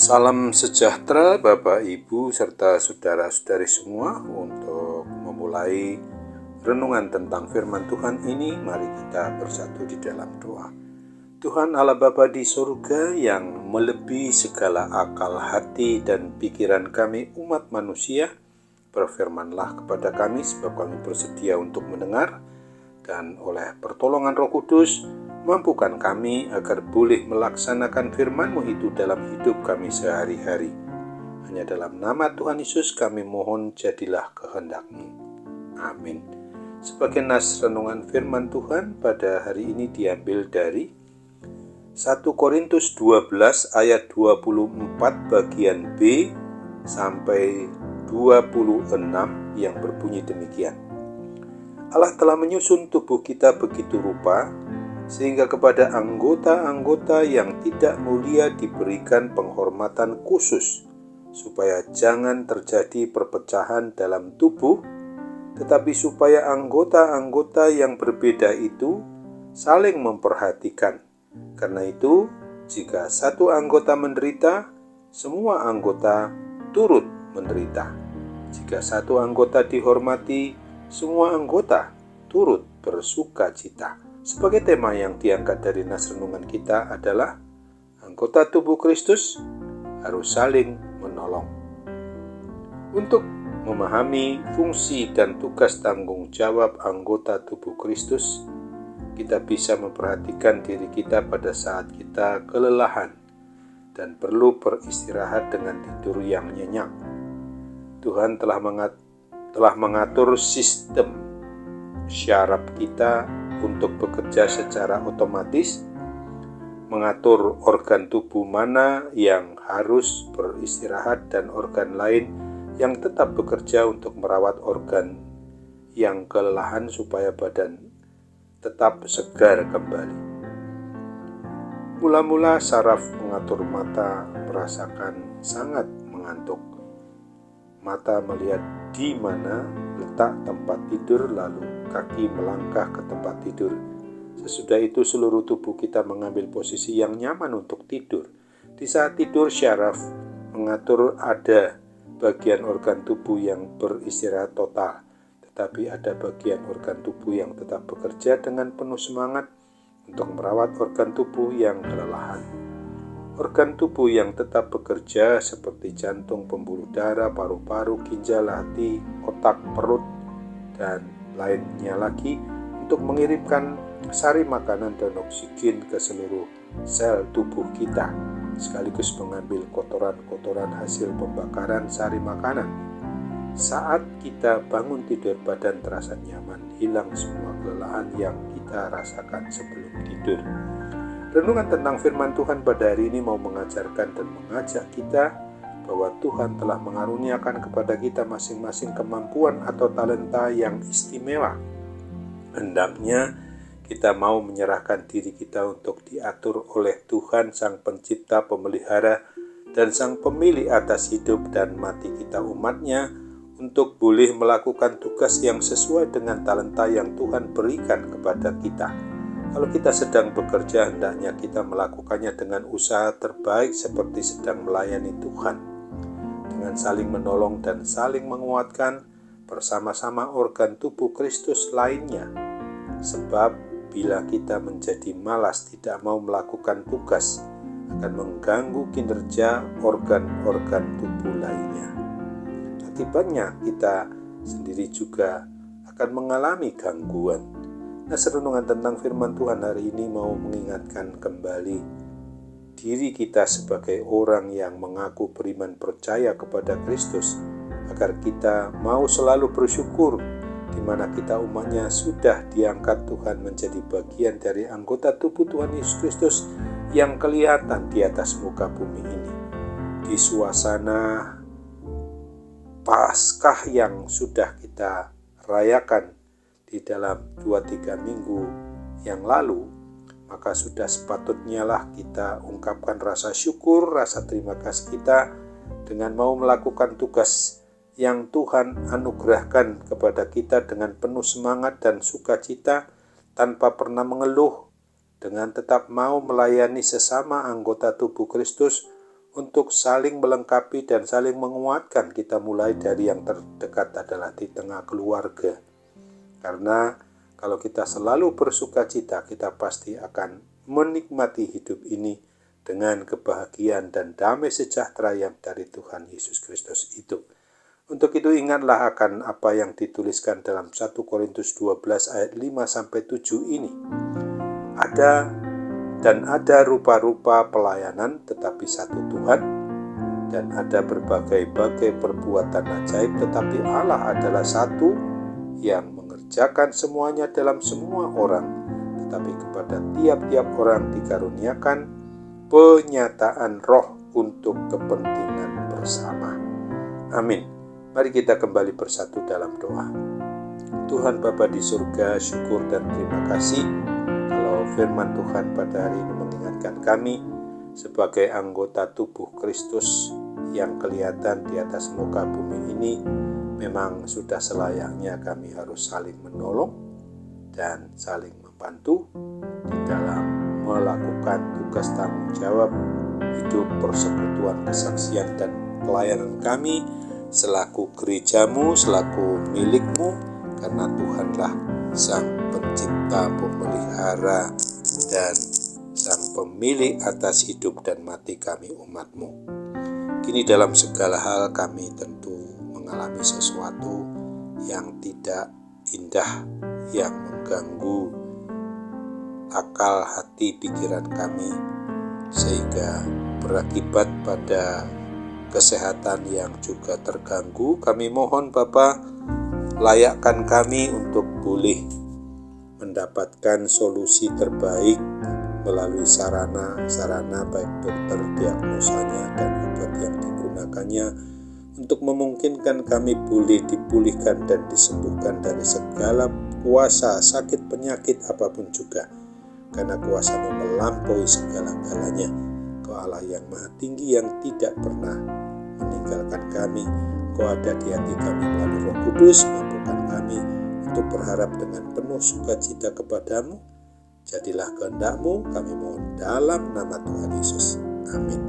Salam sejahtera Bapak, Ibu, serta saudara-saudari semua. Untuk memulai renungan tentang firman Tuhan ini, mari kita bersatu di dalam doa. Tuhan Allah Bapa di surga yang melebihi segala akal hati dan pikiran kami umat manusia, berfirmanlah kepada kami sebab kami bersedia untuk mendengar, dan oleh pertolongan Roh Kudus, mampukan kami agar boleh melaksanakan firman-Mu itu dalam hidup kami sehari-hari. Hanya dalam nama Tuhan Yesus kami mohon, jadilah kehendak-Mu. Amin. Sebagai nas renungan firman Tuhan pada hari ini diambil dari 1 Korintus 12 ayat 24 bagian B sampai 26 yang berbunyi demikian. Allah telah menyusun tubuh kita begitu rupa, sehingga kepada anggota-anggota yang tidak mulia diberikan penghormatan khusus, supaya jangan terjadi perpecahan dalam tubuh, tetapi supaya anggota-anggota yang berbeda itu saling memperhatikan. Karena itu, jika satu anggota menderita, semua anggota turut menderita. Jika satu anggota dihormati, semua anggota turut bersuka cita. Sebagai tema yang diangkat dari nas renungan kita adalah anggota tubuh Kristus harus saling menolong. Untuk memahami fungsi dan tugas tanggung jawab anggota tubuh Kristus, kita bisa memperhatikan diri kita pada saat kita kelelahan dan perlu beristirahat dengan tidur yang nyenyak. Tuhan telah mengatur sistem syaraf kita untuk bekerja secara otomatis, mengatur organ tubuh mana yang harus beristirahat dan organ lain yang tetap bekerja untuk merawat organ yang kelelahan supaya badan tetap segar kembali. Mula-mula saraf mengatur mata merasakan sangat mengantuk. Mata melihat di mana letak tempat tidur, lalu kaki melangkah ke tempat tidur. Sesudah itu seluruh tubuh kita mengambil posisi yang nyaman untuk tidur. Di saat tidur, syaraf mengatur ada bagian organ tubuh yang beristirahat total, tetapi ada bagian organ tubuh yang tetap bekerja dengan penuh semangat untuk merawat organ tubuh yang kelelahan. Organ tubuh yang tetap bekerja seperti jantung, pembuluh darah, paru-paru, ginjal, hati, otak, perut, dan lainnya lagi untuk mengirimkan sari makanan dan oksigen ke seluruh sel tubuh kita, sekaligus mengambil kotoran-kotoran hasil pembakaran sari makanan. Saat kita bangun tidur, badan terasa nyaman, hilang semua kelelahan yang kita rasakan sebelum tidur. Renungan tentang firman Tuhan pada hari ini mau mengajarkan dan mengajak kita bahwa Tuhan telah mengaruniakan kepada kita masing-masing kemampuan atau talenta yang istimewa. Hendaknya kita mau menyerahkan diri kita untuk diatur oleh Tuhan Sang Pencipta, Pemelihara, dan Sang Pemilik atas hidup dan mati kita umatnya, untuk boleh melakukan tugas yang sesuai dengan talenta yang Tuhan berikan kepada kita. Kalau kita sedang bekerja, hendaknya kita melakukannya dengan usaha terbaik seperti sedang melayani Tuhan, dengan saling menolong dan saling menguatkan bersama-sama organ tubuh Kristus lainnya. Sebab bila kita menjadi malas tidak mau melakukan tugas, akan mengganggu kinerja organ-organ tubuh lainnya. Akibatnya kita sendiri juga akan mengalami gangguan. Nah, renungan tentang firman Tuhan hari ini mau mengingatkan kembali diri kita sebagai orang yang mengaku beriman percaya kepada Kristus, agar kita mau selalu bersyukur di mana kita umatnya sudah diangkat Tuhan menjadi bagian dari anggota tubuh Tuhan Yesus Kristus yang kelihatan di atas muka bumi ini. Di suasana Paskah yang sudah kita rayakan di dalam 2-3 minggu yang lalu, maka sudah sepatutnya lah kita ungkapkan rasa syukur, rasa terima kasih kita dengan mau melakukan tugas yang Tuhan anugerahkan kepada kita dengan penuh semangat dan sukacita, tanpa pernah mengeluh, dengan tetap mau melayani sesama anggota tubuh Kristus untuk saling melengkapi dan saling menguatkan. Kita mulai dari yang terdekat adalah di tengah keluarga. Karena kalau kita selalu bersuka cita, kita pasti akan menikmati hidup ini dengan kebahagiaan dan damai sejahtera yang dari Tuhan Yesus Kristus itu. Untuk itu ingatlah akan apa yang dituliskan dalam 1 Korintus 12 ayat 5-7 ini. Ada rupa-rupa pelayanan tetapi satu Tuhan, dan ada berbagai-bagai perbuatan ajaib tetapi Allah adalah satu yang mengerjakan semuanya dalam semua orang, tetapi kepada tiap-tiap orang dikaruniakan penyataan roh untuk kepentingan bersama. Amin. Mari kita kembali bersatu dalam doa. Tuhan Bapa di surga, syukur dan terima kasih kalau firman Tuhan pada hari ini mengingatkan kami sebagai anggota tubuh Kristus yang kelihatan di atas muka bumi ini. Memang sudah selayaknya kami harus saling menolong dan saling membantu di dalam melakukan tugas tanggung jawab hidup persekutuan, kesaksian, dan pelayanan kami selaku gerejamu, selaku milikmu, karena Tuhanlah Sang Pencipta, Pemelihara, dan Sang Pemilik atas hidup dan mati kami umatmu. Kini dalam segala hal kami tentu mengalami sesuatu yang tidak indah, yang mengganggu akal, hati, pikiran kami, sehingga berakibat pada kesehatan yang juga terganggu. Kami mohon Bapa, layakkan kami untuk boleh mendapatkan solusi terbaik melalui sarana baik dokter, diagnosanya, dan obat yang digunakannya untuk memungkinkan kami boleh dipulihkan dan disembuhkan dari segala kuasa, sakit, penyakit apapun juga, karena kuasa-Mu melampaui segala-galanya. Kau Allah yang Maha Tinggi yang tidak pernah meninggalkan kami. Kau ada di hati kami melalui Roh Kudus, mampukan kami untuk berharap dengan penuh sukacita kepadamu. Jadilah kehendak-Mu, kami mohon dalam nama Tuhan Yesus. Amin.